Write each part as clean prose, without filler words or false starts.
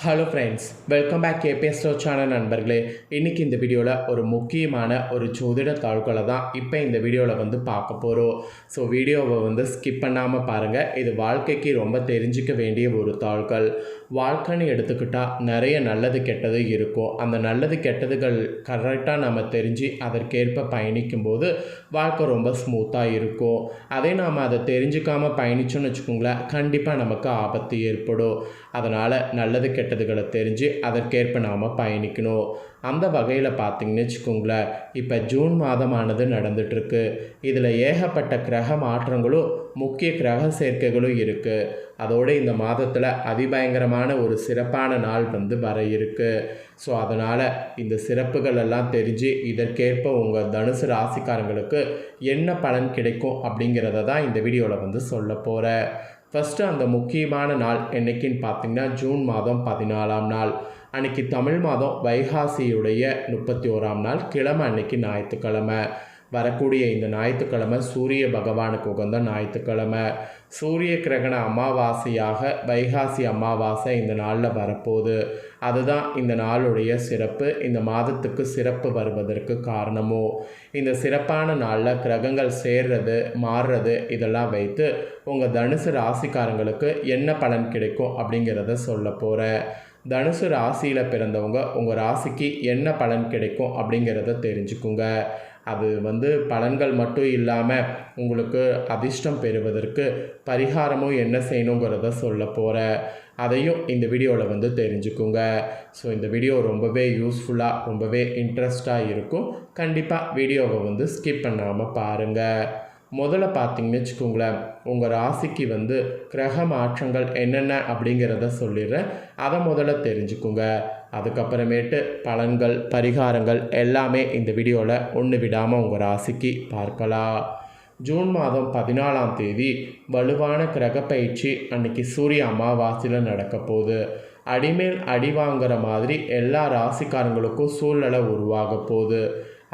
Hello friends, welcome back KBS channel நண்பர்களே. இன்றைக்கி இந்த வீடியோவில் ஒரு முக்கியமான ஒரு ஜோதிட தாள்களை தான் இப்போ இந்த வீடியோவில் பார்க்க போகிறோம். ஸோ வீடியோவை ஸ்கிப் பண்ணாமல் பாருங்கள். இது வாழ்க்கைக்கு ரொம்ப தெரிஞ்சிக்க வேண்டிய ஒரு தாள்கள். வாழ்க்கைன்னு எடுத்துக்கிட்டால் நிறைய நல்லது கெட்டது இருக்கும். அந்த நல்லது கெட்டதுகள் கரெக்டாக நம்ம தெரிஞ்சு அதற்கேற்ப பயணிக்கும்போது வாழ்க்கை ரொம்ப ஸ்மூத்தாக இருக்கும். அதே நாம் அதை தெரிஞ்சுக்காமல் பயணிச்சோன்னு வச்சுக்கோங்களேன், கண்டிப்பாக நமக்கு ஆபத்து ஏற்படும். அதனால் நல்லது கெட்டதுகளை தெரிஞ்சு அதற்கேற்ப நாம் பயணிக்கணும். அந்த வகையில் பார்த்திங்கன்னு வச்சுக்கோங்களேன், இப்போ ஜூன் மாதமானது நடந்துகிட்ருக்கு. இதில் ஏகப்பட்ட கிரக மாற்றங்களும் முக்கிய கிரக சேர்க்கைகளும் இருக்குது. அதோடு இந்த மாதத்தில் அதிபயங்கரமான ஒரு சிறப்பான நாள் வர இருக்குது. ஸோ அதனால் இந்த சிறப்புகள் எல்லாம் தெரிஞ்சு இதற்கேற்ப உங்கள் தனுசு ராசிக்காரங்களுக்கு என்ன பலன் கிடைக்கும் அப்படிங்கிறத தான் இந்த வீடியோவில் சொல்ல போகிறேன். ஃபஸ்ட்டு அந்த முக்கியமான நாள் என்றைக்குன்னு பார்த்திங்கன்னா ஜூன் மாதம் 14ஆம் நாள். அன்றைக்கி தமிழ் மாதம் வைகாசியுடைய 31ஆம் நாள், கிழமை அன்னைக்கு ஞாயிற்றுக்கிழமை. வரக்கூடிய இந்த ஞாயிற்றுக்கிழமை சூரிய பகவானுக்கு உகந்த ஞாயிற்றுக்கிழமை. சூரிய கிரகண அமாவாசையாக வைகாசி அமாவாசை இந்த நாளில் வரப்போகுது. அதுதான் இந்த நாளுடைய சிறப்பு. இந்த மாதத்துக்கு சிறப்பு வருவதற்கு காரணமும் இந்த சிறப்பான நாளில் கிரகங்கள் சேர்றது மாறுறது இதெல்லாம் வைத்து உங்கள் தனுசு ராசிக்காரங்களுக்கு என்ன பலன் கிடைக்கும் அப்படிங்கிறத சொல்ல போகிறேன். தனுசு ராசியில் பிறந்தவங்க உங்கள் ராசிக்கு என்ன பலன் கிடைக்கும் அப்படிங்கிறத தெரிஞ்சுக்குங்க. அது பலன்கள் மட்டும் இல்லாமல் உங்களுக்கு அதிர்ஷ்டம் பெறுவதற்கு பரிகாரமும் என்ன செய்யணுங்கிறத சொல்ல போகிறேன். அதையும் இந்த வீடியோவில் தெரிஞ்சுக்குங்க. ஸோ இந்த வீடியோ ரொம்பவே யூஸ்ஃபுல்லாக ரொம்பவே இன்ட்ரெஸ்டாக இருக்கும். கண்டிப்பாக வீடியோவை ஸ்கிப் பண்ணாமல் பாருங்கள். முதல்ல பார்த்திங்கன்னு வச்சுக்கோங்களேன், உங்கள் ராசிக்கு கிரக மாற்றங்கள் என்னென்ன அப்படிங்கிறத சொல்லிடுறேன். அதை முதல்ல தெரிஞ்சுக்குங்க. அதுக்கப்புறமேட்டு பலன்கள் பரிகாரங்கள் எல்லாமே இந்த வீடியோவில் ஒன்று விடாமல் உங்கள் ராசிக்கு பார்க்கலாம். ஜூன் மாதம் 14ஆம் தேதி வலுவான கிரக பயிற்சி அன்றைக்கி சூரிய அமாவாசையில் நடக்க போகுது. அடிமேல் அடி வாங்குற மாதிரி எல்லா ராசிக்காரங்களுக்கும் சூழ்நிலை உருவாக போகுது.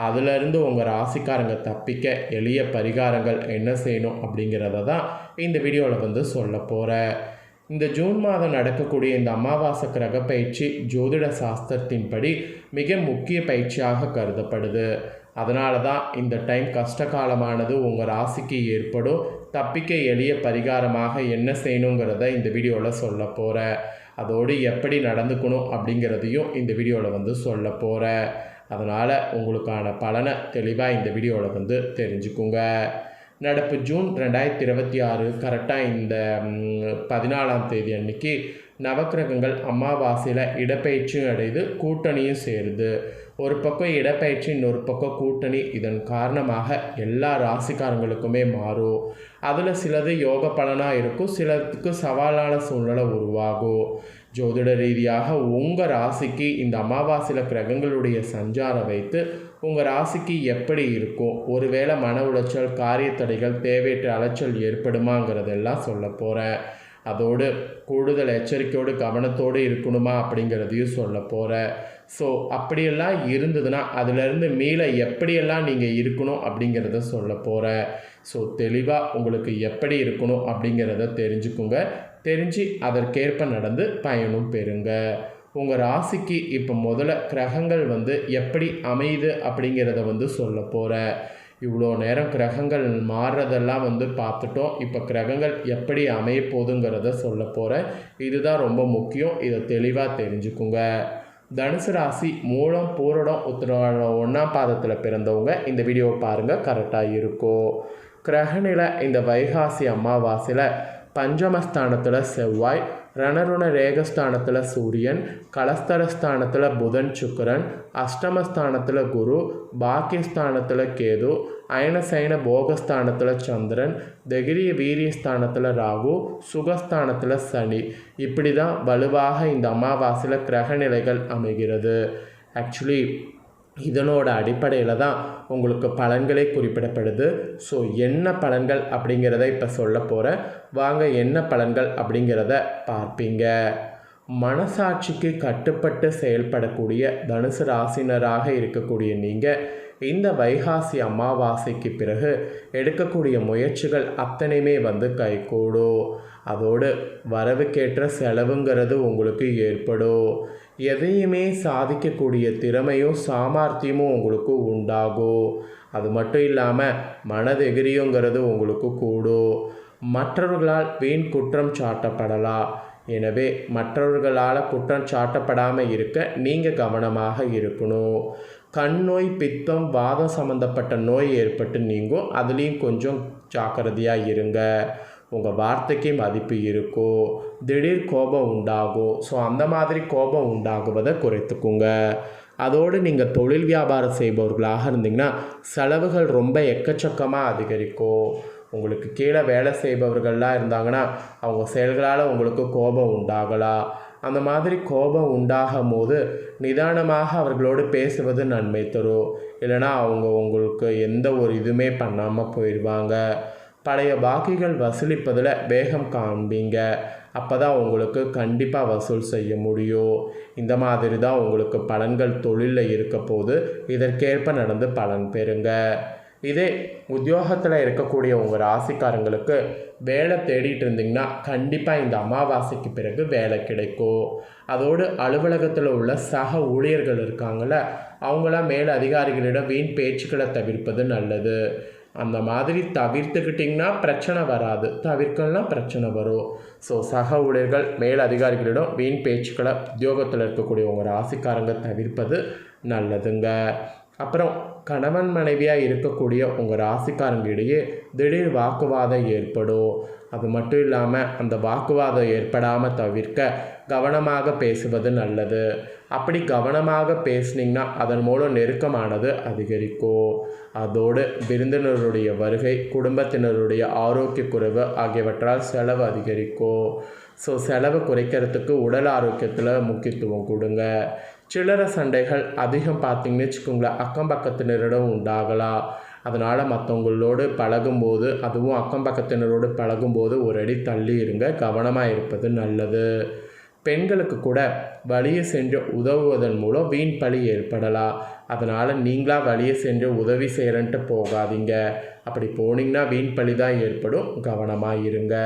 அதிலிருந்து உங்கள் ராசிக்காரங்க தப்பிக்க எளிய பரிகாரங்கள் என்ன செய்யணும் அப்படிங்கிறத தான் இந்த வீடியோவில் சொல்ல போகிறேன். இந்த ஜூன் மாதம் நடக்கக்கூடிய இந்த அமாவாசை கிரக பயிற்சி ஜோதிட சாஸ்திரத்தின்படி மிக முக்கிய பயிற்சியாக கருதப்படுது. அதனால தான் இந்த டைம் கஷ்டகாலமானது உங்கள் ராசிக்கு ஏற்படும். தப்பிக்க எளிய பரிகாரமாக என்ன செய்யணுங்கிறத இந்த வீடியோவில் சொல்ல போகிறேன். அதோடு எப்படி நடந்துக்கணும் அப்படிங்கிறதையும் இந்த வீடியோவில் சொல்ல போகிறேன். அதனால் உங்களுக்கான பலனை தெளிவாக இந்த வீடியோவில் தெரிஞ்சுக்குங்க. நடப்பு ஜூன் 2026 கரெக்டாக இந்த 14ஆம் தேதி அன்னைக்கு நவக்கிரகங்கள் அமாவாசையில் இடப்பெயர்ச்சியும் அடையுது, கூட்டணியும் சேருது. ஒரு பக்கம் இடப்பெயர்ச்சி, இன்னொரு பக்கம் கூட்டணி. இதன் காரணமாக எல்லா ராசிக்காரங்களுக்குமே மாறும். அதில் சிலது யோக பலனாக இருக்கும், சிலருக்கு சவாலான சூழ்நிலை உருவாகும். ஜோதிட ரீதியாக உங்கள் ராசிக்கு இந்த அமாவாசையில் கிரகங்களுடைய சஞ்சாரம் வைத்து உங்கள் ராசிக்கு எப்படி இருக்கும், ஒருவேளை மன உளைச்சல், காரியத்தடைகள், தேவையற்ற அலைச்சல் ஏற்படுமாங்கிறதெல்லாம் சொல்ல போகிறேன். அதோடு கூடுதல் எச்சரிக்கையோடு கவனத்தோடு இருக்கணுமா அப்படிங்கிறதையும் சொல்ல போகிறேன். ஸோ அப்படியெல்லாம் இருந்ததுன்னா அதிலிருந்து மீள எப்படியெல்லாம் நீங்கள் இருக்கணும் அப்படிங்கிறத சொல்ல போகிறேன். ஸோ தெளிவாக உங்களுக்கு எப்படி இருக்கணும் அப்படிங்கிறத தெரிஞ்சுக்குங்க. தெரிஞ்சு அதற்கேற்ப நடந்து பயனும் பெறுங்க. உங்கள் ராசிக்கு இப்போ முதல்ல கிரகங்கள் எப்படி அமையுது அப்படிங்கிறத சொல்ல போகிறேன். இவ்வளோ நேரம் கிரகங்கள் மாறுறதெல்லாம் பார்த்துட்டோம். இப்போ கிரகங்கள் எப்படி அமைய போகுதுங்கிறத சொல்ல போகிறேன். இதுதான் ரொம்ப முக்கியம். இதை தெளிவாக தெரிஞ்சுக்குங்க. தனுசு ராசி மூலம் பூரடம் உத்திராடம் 1ஆம் பாதத்தில் பிறந்தவங்க இந்த வீடியோவை பாருங்கள், கரெக்டாக இருக்கும். கிரகநிலை இந்த வைகாசி அமாவாசையில் பஞ்சமஸ்தானத்தில் செவ்வாய், ரணருண ரேகஸ்தானத்தில் சூரியன், கலஸ்தரஸ்தானத்தில் புதன் சுக்கிரன், அஷ்டமஸ்தானத்தில் குரு, பாக்கியஸ்தானத்தில் கேது, அயனசைன போகஸ்தானத்தில் சந்திரன், தைரிய வீரியஸ்தானத்தில் ராகு, சுகஸ்தானத்தில் சனி. இப்படி தான் வலுவாக இந்த அமாவாசையில் கிரகநிலைகள் அமைகிறது. ஆக்சுவலி இதனோட அடிப்படையில் தான் உங்களுக்கு பலன்களே குறிப்பிடப்படுது. ஸோ என்ன பலன்கள் அப்படிங்கிறத இப்போ சொல்ல போகிறேன். வாங்க என்ன பலன்கள் அப்படிங்கிறத பார்ப்பீங்க. மனசாட்சிக்கு கட்டுப்பட்டு செயல்படக்கூடிய தனுசு ராசினராக இருக்கக்கூடிய நீங்கள் இந்த வைகாசி அமாவாசைக்கு பிறகு எடுக்கக்கூடிய முயற்சிகள் அத்தனையுமே வந்து கைகூடும். அதோடு வரவுக்கேற்ற செலவுங்கிறது உங்களுக்கு ஏற்படும். எதையுமே சாதிக்கக்கூடிய திறமையும் சாமர்த்தியமும் உங்களுக்கு உண்டாகும். அது மட்டும் இல்லாமல் மனதெகிரியுங்கிறது உங்களுக்கு கூடும். மற்றவர்களால் வீண் குற்றம் சாட்டப்படலாம். எனவே மற்றவர்களால் குற்றம் சாட்டப்படாமல் இருக்க நீங்கள் கவனமாக இருக்கணும். கண் நோய், பித்தம், வாதம் சம்மந்தப்பட்ட நோய் ஏற்பட்டு நீங்கும். அதுலேயும் கொஞ்சம் ஜாக்கிரதையாக இருங்க. உங்கள் வார்த்தைக்கு மதிப்பு இருக்கும். திடீர் கோபம் உண்டாகும். ஸோ அந்த மாதிரி கோபம் உண்டாகுவதை குறைத்துக்குங்க. அதோடு நீங்கள் தொழில் வியாபாரம் செய்பவர்களாக இருந்தீங்கன்னா செலவுகள் ரொம்ப எக்கச்சக்கமாக அதிகரிக்கும். உங்களுக்கு கீழே வேலை செய்பவர்கள்லாம் இருந்தாங்கன்னா அவங்க செயல்களால் உங்களுக்கு கோபம் உண்டாகலாம். அந்த மாதிரி கோபம் உண்டாகும் போது நிதானமாக அவர்களோடு பேசுவது நன்மை தரும். இல்லைனா அவங்க உங்களுக்கு எந்த ஒரு இதுவுமே பண்ணாமல் போயிடுவாங்க. பழைய பாக்கிகள் வசூலிப்பதில் வேகம் காண்பீங்க. அப்போ தான் உங்களுக்கு கண்டிப்பாக வசூல் செய்ய முடியும். இந்த மாதிரி தான் உங்களுக்கு பலன்கள் தொழிலில் இருக்க போது இதற்கேற்ப நடந்து பலன் பெறுங்க. இதே உத்தியோகத்தில் இருக்கக்கூடிய உங்கள் ராசிக்காரங்களுக்கு வேலை தேடிட்டு இருந்தீங்கன்னா கண்டிப்பாக இந்த அமாவாசைக்கு பிறகு வேலை கிடைக்கும். அதோடு அலுவலகத்தில் உள்ள சக ஊழியர்கள் இருக்காங்கள அவங்களாம் மேல் அதிகாரிகளிடம் வீண் பேச்சுக்களை தவிர்ப்பது நல்லது. அந்த மாதிரி தவிர்த்துக்கிட்டிங்கன்னா பிரச்சனை வராது, தவிர்க்கலாம் பிரச்சனை வரும். ஸோ சக ஊழியர்கள் மேல் அதிகாரிகளிடம் வீண் பேச்சுக்களை உத்தியோகத்தில் இருக்கக்கூடிய உங்கள் ராசிக்காரங்க தவிர்ப்பது நல்லதுங்க. அப்புறம் கணவன் மனைவியாக இருக்கக்கூடிய உங்கள் ராசிக்காரங்களிடையே திடீர் வாக்குவாதம் ஏற்படும். அது மட்டும் இல்லாமல் அந்த வாக்குவாதம் ஏற்படாமல் தவிர்க்க கவனமாக பேசுவது நல்லது. அப்படி கவனமாக பேசுனீங்கன்னா அதன் மூலம் நெருக்கமானது அதிகரிக்கும். அதோடு விருந்தினருடைய வருகை, குடும்பத்தினருடைய ஆரோக்கிய குறைவு ஆகியவற்றால் செலவு அதிகரிக்கும். ஸோ செலவு குறைக்கிறதுக்கு உடல் ஆரோக்கியத்தில் முக்கியத்துவம் கொடுங்க. சில்லறை சண்டைகள் அதிகம் பார்த்திங்கன்னு வச்சுக்கோங்களேன், அக்கம் பக்கத்தினரிடம் உண்டாகலாம். அதனால் மற்றவங்களோடு பழகும்போது, அதுவும் அக்கம் பக்கத்தினரோடு பழகும்போது ஒரு அடி தள்ளி இருங்க, கவனமாக இருப்பது நல்லது. பெண்களுக்கு கூட வழியே சென்று உதவுவதன் மூலம் வீண் பழி ஏற்படலாம். அதனால் நீங்களாக வழியே சென்று உதவி செய்கிறன்ட்டு போகாதீங்க. அப்படி போனீங்கன்னா வீண் பழி தான் ஏற்படும், கவனமாக இருங்க.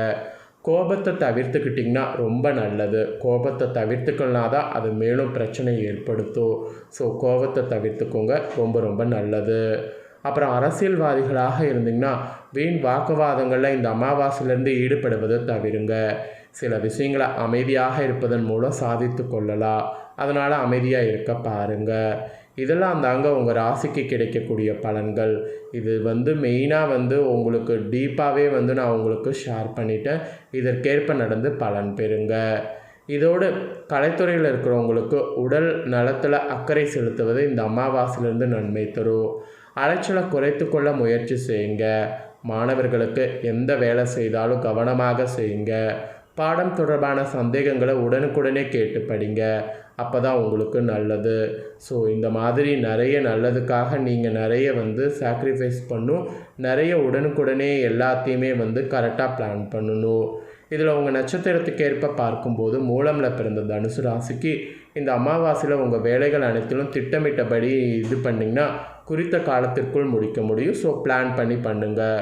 கோபத்தை தவிர்த்துக்கிட்டிங்கன்னா ரொம்ப நல்லது. கோபத்தை தவிர்த்துக்கலனா தான் அது மேலும் பிரச்சனை ஏற்படுத்தும். ஸோ கோபத்தை தவிர்த்துக்கோங்க, ரொம்ப ரொம்ப நல்லது. அப்புறம் அரசியல்வாதிகளாக இருந்தீங்கன்னா வீண் வாக்குவாதங்களில் இந்த அமாவாசையிலேருந்து ஈடுபடுவதை தவிருங்க. சில விஷயங்களை அமைதியாக இருப்பதன் மூலம் சாதித்து கொள்ளலாம். அதனால் அமைதியாக இருக்க பாருங்கள். இதெல்லாம் தாங்க உங்கள் ராசிக்கு கிடைக்கக்கூடிய பலன்கள். இது மெயினாக உங்களுக்கு டீப்பாகவே நான் உங்களுக்கு ஷேர் பண்ணிட்டேன். இதற்கேற்ப நடந்து பலன் பெறுங்க. இதோடு கலைத்துறையில் இருக்கிறவங்களுக்கு உடல் நலத்தில் அக்கறை செலுத்துவது இந்த அமாவாசையிலிருந்து நன்மை தரும். அலைச்சலை குறைத்து கொள்ள முயற்சி செய்யுங்க. மாணவர்களுக்கு எந்த வேலை செய்தாலும் கவனமாக செய்யுங்க. பாடம் தொடர்பான சந்தேகங்களை உடனுக்குடனே கேட்டு படிங்க. அப்போ தான் உங்களுக்கு நல்லது. ஸோ இந்த மாதிரி நிறைய நல்லதுக்காக நீங்கள் நிறைய சாக்ரிஃபைஸ் பண்ணணும். நிறைய உடனுக்குடனே எல்லாத்தையுமே கரெக்டாக பிளான் பண்ணணும். இதில் உங்கள் நட்சத்திரத்துக்கு ஏற்ப பார்க்கும்போது மூலமில் பிறந்த தனுசு ராசிக்கு இந்த அமாவாசையில் உங்கள் வேலைகள் அனைத்திலும் திட்டமிட்டபடி இது பண்ணிங்கன்னா குறித்த காலத்திற்குள் முடிக்க முடியும். ஸோ பிளான் பண்ணி பண்ணுங்கள்.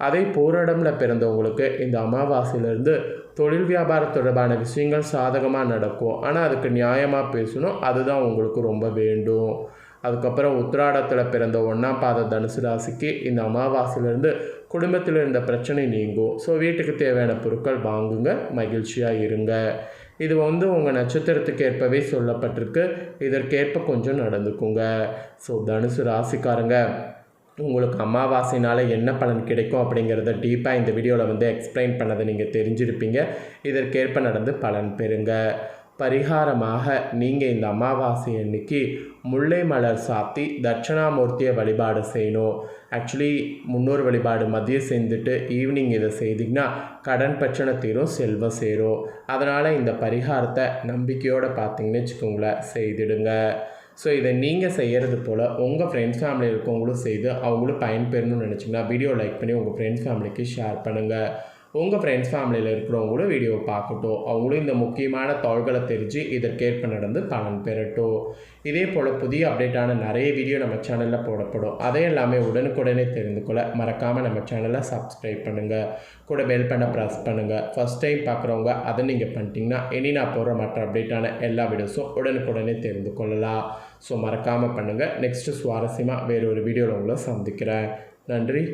அதே பூரடமில் பிறந்தவங்களுக்கு இந்த அமாவாசையிலேருந்து தொழில் வியாபாரம் தொடர்பான விஷயங்கள் சாதகமாக நடக்கும். ஆனால் அதுக்கு நியாயமாக பேசணும், அதுதான் உங்களுக்கு ரொம்ப வேண்டும். அதுக்கப்புறம் உத்திராடத்தில் பிறந்த 1ஆம் பாத தனுசு ராசிக்கு இந்த அமாவாசையிலேருந்து குடும்பத்தில் இருந்த பிரச்சனை நீங்கும். ஸோ வீட்டுக்கு தேவையான பொருட்கள் வாங்குங்க, மகிழ்ச்சியாக இருங்க. இது உங்கள் நட்சத்திரத்துக்கு ஏற்பவே சொல்லப்பட்டிருக்கு. இதற்கேற்ப கொஞ்சம் நடந்துக்குங்க. ஸோ தனுசு ராசிக்காரங்க, உங்களுக்கு அமாவாசைனால் என்ன பலன் கிடைக்கும் அப்படிங்கிறத டீப்பாக இந்த வீடியோவில் எக்ஸ்பிளைன் பண்ணதை நீங்கள் தெரிஞ்சிருப்பீங்க. இதற்கேற்ப நடந்து பலன் பெறுங்க. பரிகாரமாக நீங்கள் இந்த அமாவாசை அன்னைக்கு முல்லை மலர் சாத்தி தட்சிணாமூர்த்தியை வழிபாடு செய்யணும். ஆக்சுவலி முன்னோர் வழிபாடு மதியம் செஞ்சுட்டு ஈவினிங் இதை செய்திங்கன்னா கடன் பிரச்சனை தீரும், செல்வம் சேரும். அதனால் இந்த பரிகாரத்தை நம்பிக்கையோடு பார்த்தீங்கன்னு வச்சுக்கோங்களேன், செய்திடுங்க. ஸோ இதை நீங்கள் செய்கிறது போல் உங்கள் ஃப்ரெண்ட்ஸ் ஃபேமிலி இருக்கவங்களும் செய்து அவங்களும் பயன்பெறணும்னு நினச்சிங்கன்னா வீடியோ லைக் பண்ணி உங்கள் ஃப்ரெண்ட்ஸ் ஃபேமிலிக்கு ஷேர் பண்ணுங்கள். உங்கள் ஃப்ரெண்ட்ஸ் ஃபேமிலியில் இருக்கிறவங்களும் வீடியோவை பார்க்கட்டும். அவங்களும் இந்த முக்கியமான தகவல்களை தெரிஞ்சு இதற்கேற்ப நடந்து பலன் பெறட்டும். இதே போல் புதிய அப்டேட்டான நிறைய வீடியோ நம்ம சேனலில் போடப்படும். அதை எல்லாமே உடனுக்குடனே தெரிந்து கொள்ள மறக்காமல் நம்ம சேனலை சப்ஸ்கிரைப் பண்ணுங்கள். கூட பெல் பண்ண ப்ரெஸ் பண்ணுங்கள். ஃபஸ்ட் டைம் பார்க்குறவங்க அதை நீங்கள் பண்ணிட்டீங்கன்னா இனி நான் போடுற மற்ற அப்டேட்டான எல்லா வீடியோஸும் உடனுக்குடனே தெரிந்து கொள்ளலாம். ஸோ மறக்காமல் பண்ணுங்கள். நெக்ஸ்ட்டு சுவாரஸ்யமாக வேறு ஒரு வீடியோவில் உங்களை சந்திக்கிறேன். நன்றி.